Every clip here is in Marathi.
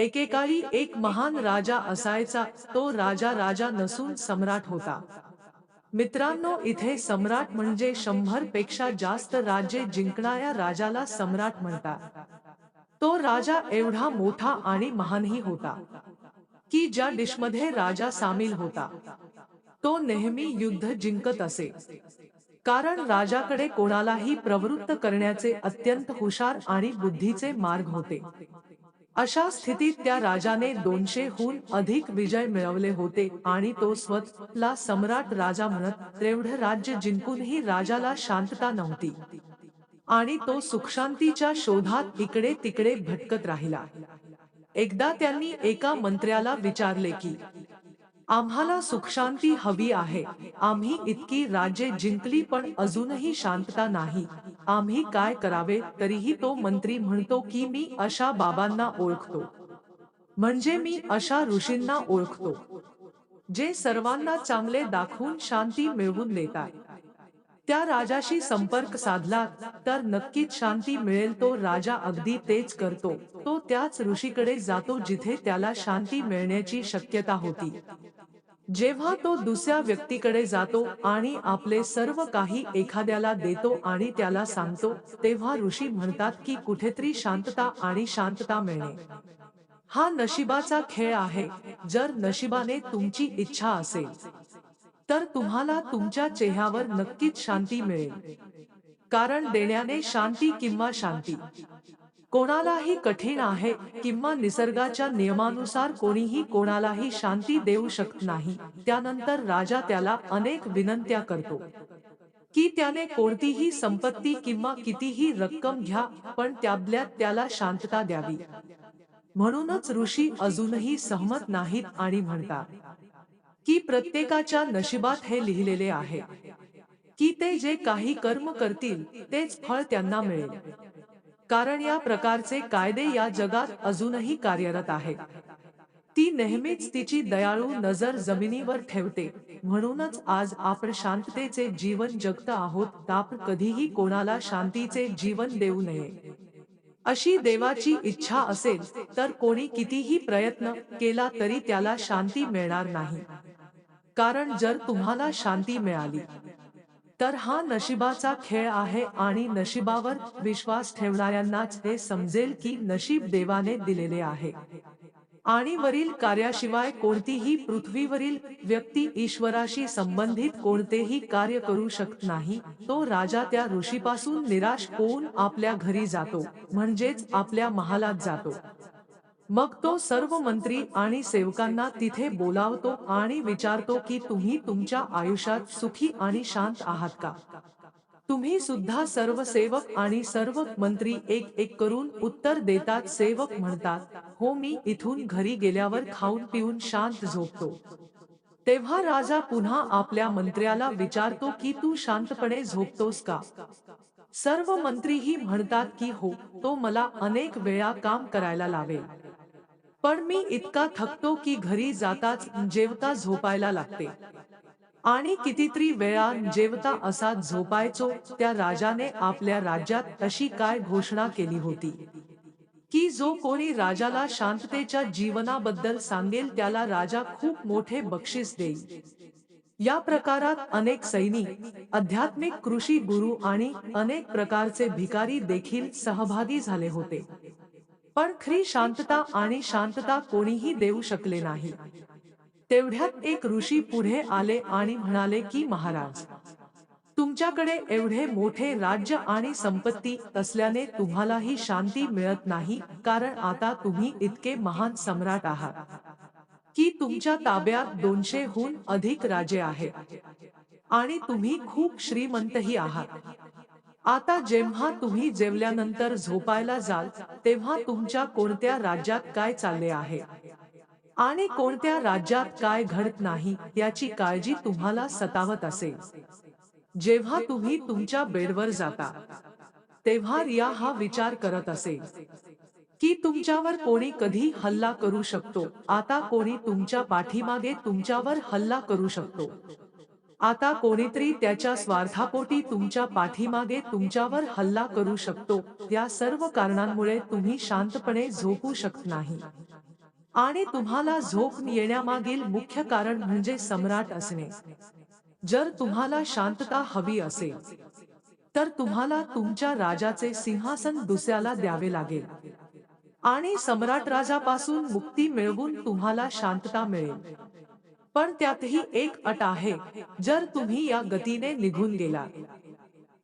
एकेकाळी एक महान राजा असायचा. तो राजा राजा नसून सम्राट होता. मित्रांनो, इथे सम्राट म्हणजे 100 पेक्षा जास्त राज्ये जिंकणाऱ्या राजाला सम्राट म्हणतात. तो राजा एवढा मोठा आणि महानही होता की ज्या डिशमध्ये राजा सामील होता तो नेहमी युद्ध जिंकत असे. कारण राजाकडे कोणालाही प्रवृत्त करण्याचे अत्यंत हुशार आणि बुद्धीचे मार्ग होते. अशा स्थितीत त्या राजाने 200 हून अधिक विजय मिळवले होते आणि तो स्वतःला सम्राट राजा म्हणत. तेवढं राज्य जिंकूनही राजाला शांतता नव्हती आणि तो सुखशांतीच्या शोधात इकडे तिकडे भटकत राहिला. एकदा त्यांनी एका मंत्र्याला विचारले की आम्हाला सुखशांती हवी आहे. आम्ही इतकी राज्ये जिंकली पण अजूनही शांतता नाही. आम्ही काय करावे? तरीही तो मंत्री म्हणतो की मी अशा बाबांना ओळखतो. म्हणजे मी अशा ऋषींना ओळखतो जे सर्वांना चांगले दाखवून शांती मिळवून देतात. त्या राजाशी संपर्क साधला तर नक्कीच शांती मिळेल. तो राजा अगदी तेच करतो. तो त्याच ऋषीकडे जातो जिथे त्याला शांती मिळण्याची शक्यता होती. जेव्हा तो दुसऱ्या व्यक्तीकडे जातो आणि आपले सर्व काही एखाद्याला देतो आणि त्याला सांगतो, तेव्हा ऋषी म्हणतात की कुठेतरी शांतता आणि शांतता मिळणे हा नशिबाचा खेळ आहे. जर नशिबाने तुमची इच्छा असेल तर तुम्हाला तुमच्या चेहऱ्यावर नक्कीच शांती मिळेल. कारण देण्याने शांती किंवा शांती कोणालाही कठीण आहे किंवा निसर्गाच्या नियमानुसार कोणीही कोणालाही शांती देऊ शकत नाही. त्यानंतर राजा त्याला अनेक विनंत्या करतो की त्याने कोणतीही संपत्ती किंवा कितीही रक्कम घ्या, पण त्याबदल्यात त्याला शांतता द्यावी. म्हणूनच ऋषी अजूनही सहमत नाहीत आणि म्हणतात की प्रत्येकाच्या नशिबात हे लिहिलेले आहे की ते जे काही कर्म करतील तेच फळ त्यांना मिळेल. कारण या प्रकारचे कायदे या जगात अजूनही कार्यरत आहेत. ती नेहमीच तिची दयाळू नजर जमिनीवर ठेवते. म्हणूनच आज आपण शांततेचे जीवन जगत आहोत. आपण कधीही कोणाला शांतीचे जीवन देऊ नये. अशी देवाची इच्छा असेल तर कोणी कितीही प्रयत्न केला तरी त्याला शांती मिळणार नाही. कारण जर तुम्हाला शांती मिळाली तर हा नशिबाचा खेळ आहे आणि नशिबावर विश्वास ठेवणाऱ्यांनाच हे समजेल की नशीब देवाने दिलेले आहे आणि वरील कार्याशिवाय कोणतीही पृथ्वीवरील व्यक्ती ईश्वराशी संबंधित कोणतेही कार्य करू शकत नाही. तो राजा त्या ऋषीपासून निराश होऊन आपल्या घरी जातो, म्हणजेच आपल्या महालात जातो. मग तो सर्व मंत्री आणि सेवकांना तिथे बोलावतो आणि विचारतो की तुम्ही तुमच्या आयुष्यात सुखी आणि शांत आहात का? तुम्ही सुद्धा? सर्व सेवक आणि सर्व मंत्री एक एक करून उत्तर देतात. सेवक म्हणतात, हो, मी इथून घरी गेल्यावर खाऊन पिऊन शांत झोपतो. तेव्हा राजा पुन्हा आपल्या मंत्र्याला विचारतो की तू शांतपणे झोपतोस का? सर्व मंत्रीही म्हणतात की हो, तो मला अनेक वेळा काम करायला लावेल. पण मी इतका थकतो की घरी जाताच जेवता झोपायला लागते. आणि कितीतरी वेळा जेवता असाच झोपायचो. त्या राजाने आपल्या राज्यात अशी काय घोषणा केली होती की जो कोणी राजाला शांततेच्या जीवनाबद्दल सांगेल त्याला राजा खूप मोठे बक्षीस देईल. या प्रकारात अनेक सैनिक, आध्यात्मिक कृषी गुरु आणि अनेक प्रकारचे भिकारी देखील सहभागी झाले होते. पण खरी शांतता आणि शांतता कोणीही देऊ शकले नाही. तेवढ्यात एक ऋषी पुढे आले आणि म्हणाले की महाराज, तुमच्याकडे एवढे मोठे राज्य आणि संपत्ती असल्याने तुम्हालाही शांती मिळत नाही. कारण आता तुम्ही इतके महान सम्राट आहात की तुमच्या ताब्यात 200 हून अधिक राजे आहेत आणि तुम्ही खूप श्रीमंतही आहात. आता जेव्हा तुम्ही जेवल्यानंतर झोपायला जाल तेव्हा तुमच्या कोणत्या राज्यात काय चालले आहे आणि कोणत्या राज्यात काय घडत नाही याची काळजी तुम्हाला सतावत असेल. जेव्हा तुम्ही तुमच्या बेडवर जाता तेव्हा रिया हा विचार करत असेल की तुमच्यावर कोणी कधी हल्ला करू शकतो. आता कोणी तुमच्या पाठीमागे तुमच्यावर हल्ला करू शकतो. आता कोणीतरी त्याच्या स्वार्थापोटी तुमच्या पाठीमागे तुमच्यावर हल्ला करू शकतो. या सर्व कारणांमुळे तुम्ही शांतपणे झोपू शकत नाही. आणि तुम्हाला झोप येण्यामागील मुख्य कारण म्हणजे सम्राट असणे. जर तुम्हाला शांतता हवी असेल, तर तुम्हाला तुमच्या राजाचे सिंहासन दुसऱ्याला द्यावे लागेल. आणि सम्राट राजापासून मुक्ती मिळवून तुम्हाला शांतता मिळेल. पण त्यातही एक अट आहे, जर तुम्ही या गतीने निघून गेलात,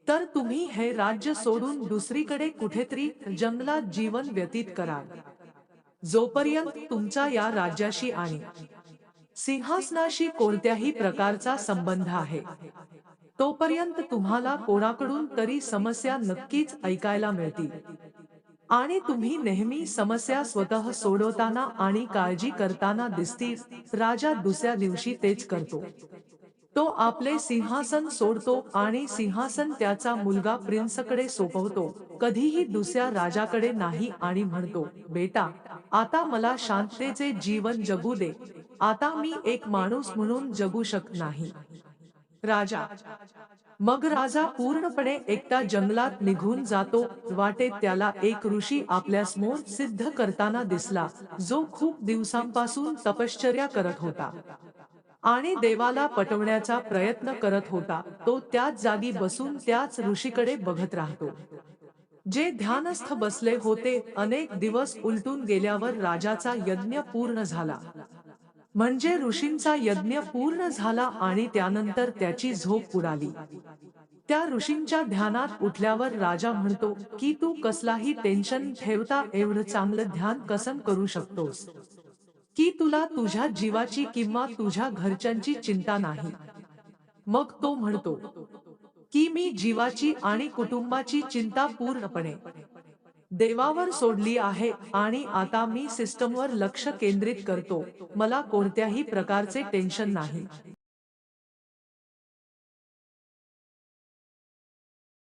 तर तुम्ही हे राज्य सोडून दुसरीकडे कुठेतरी जंगलात जीवन व्यतीत कराल. जोपर्यंत तुमचा या राज्याशी आणि सिंहासनाशी कोणत्याही प्रकारचा संबंध आहे, तोपर्यंत तुम्हाला कोणाकडून तरी समस्या नक्कीच ऐकायला मिळतील. आणि तुम्ही नेहमी समस्या स्वतः सोडवताना आणि काळजी करताना दिसतील. राजा दुसऱ्या दिवशी तेच करतो. तो आपले सिंहासन सोडतो आणि सिंहासन त्याचा मुलगा प्रिन्सकडे सोपवतो, कधीही दुसऱ्या राजाकडे नाही, आणि म्हणतो, बेटा, आता मला शांततेचे जीवन जगू दे. आता मी एक माणूस म्हणून जगू शकत नाही. राजा मग राजा पूर्णपणे एकटा जंगलात निघून जातो. वाटेत त्याला एक ऋषी आपल्यासमोर सिद्ध करताना दिसला, जो खूप दिवसांपासून तपश्चर्या करत होता आणि देवाला पटवण्याचा प्रयत्न करत होता. तो त्याच जागी बसून त्याच ऋषीकडे बघत राहतो, जे ध्यानस्थ बसले होते. अनेक दिवस उलटून गेल्यावर राजाचा यज्ञ पूर्ण झाला. म्हणजे ऋषींचा यज्ञ पूर्ण झाला आणि त्यानंतर त्याची झोप उडाली. त्या ऋषींच्या ध्यानात उठल्यावर राजा म्हणतो, की तू कसलाही टेन्शन ठेवता एवढं चांगलं ध्यान कसं करू शकतोस, की तुला तुझ्या जीवाची किंवा तुझ्या घरच्यांची चिंता नाही. मग तो म्हणतो, की मी जीवाची आणि कुटुंबाची चिंता पूर्णपणे देवावर सोडली आहे आणि आता मी सिस्टमवर लक्ष केंद्रित करतो. मला कोणत्याही प्रकारचे टेन्शन नाही.